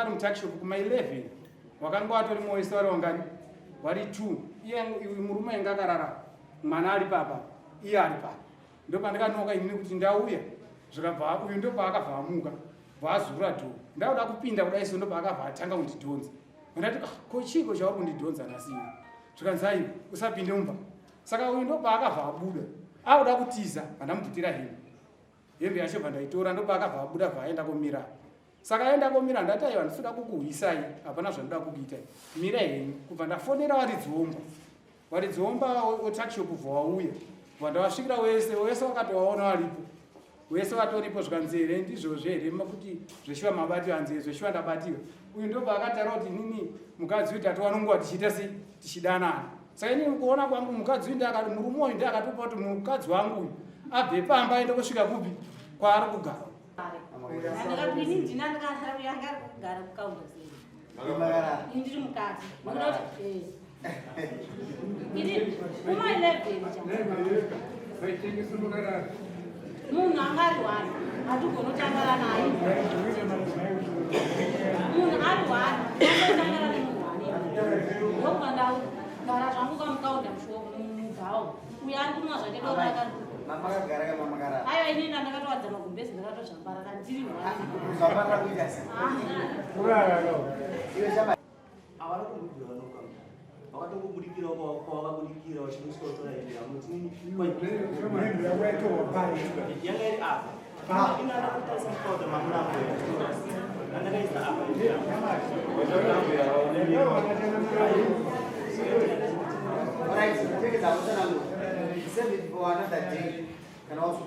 vari MuTuckshop kuma 11 wakanga watori wese vari wangani vari 2 iye murume ainge akarara mwana ari papa iye ari papa ndopandikanoka inini kuti ndauya zvikabva uyu ndopaakabva amuka bvaazura dhoo ndauda kupinda kudaiso ndopaakabva atanga kundidhonza ndati ko chiko chauri kundidhonza nasiwe zvikanzai usapinde mumba saka uyu ndopaakabva abuda auda kutiza vandamubvutira hembe yacho vandaitora ndopaakabva abuda bvaenda komira saka aenda komira ndati aiwa ndinoda kukuhwisai hapana zvanoda kukuita mira henyu kubva ndafonera waridzomba weTuckshop bva wauya bva ndavasvikira wese wakatowaona waripo wese watoripo zvikanzere ndizvozvo here kuti zveshiva mabati anze zveshiva ndabatiwa uyu ndobva akataura kuti nini mukadzi uyu tati wanonguva tichiita sei tichidanana saka inini kuona kwangu mukadzi uyu murume uyu ndakatopa kuti mukadzi wangu uyu abve pamba aende kusvika kupi kwaari kugara munhu angari wani hatigoni kutangana naye munhu ari wani atotangana nemunhu wani ndokubva ndagara zvangu kamukaunda mubhawo uyo ari kunwa zvake doraka aiwa inini ndandakatowadza magumbezi ndakatozvambaraka ndiri wakatongobudikira kwawakabudikira wachinosotoraira yanga iri apa inada kutarisa mukauta mamurako andakaisa apa Alright, take it out. 74 another day. Can also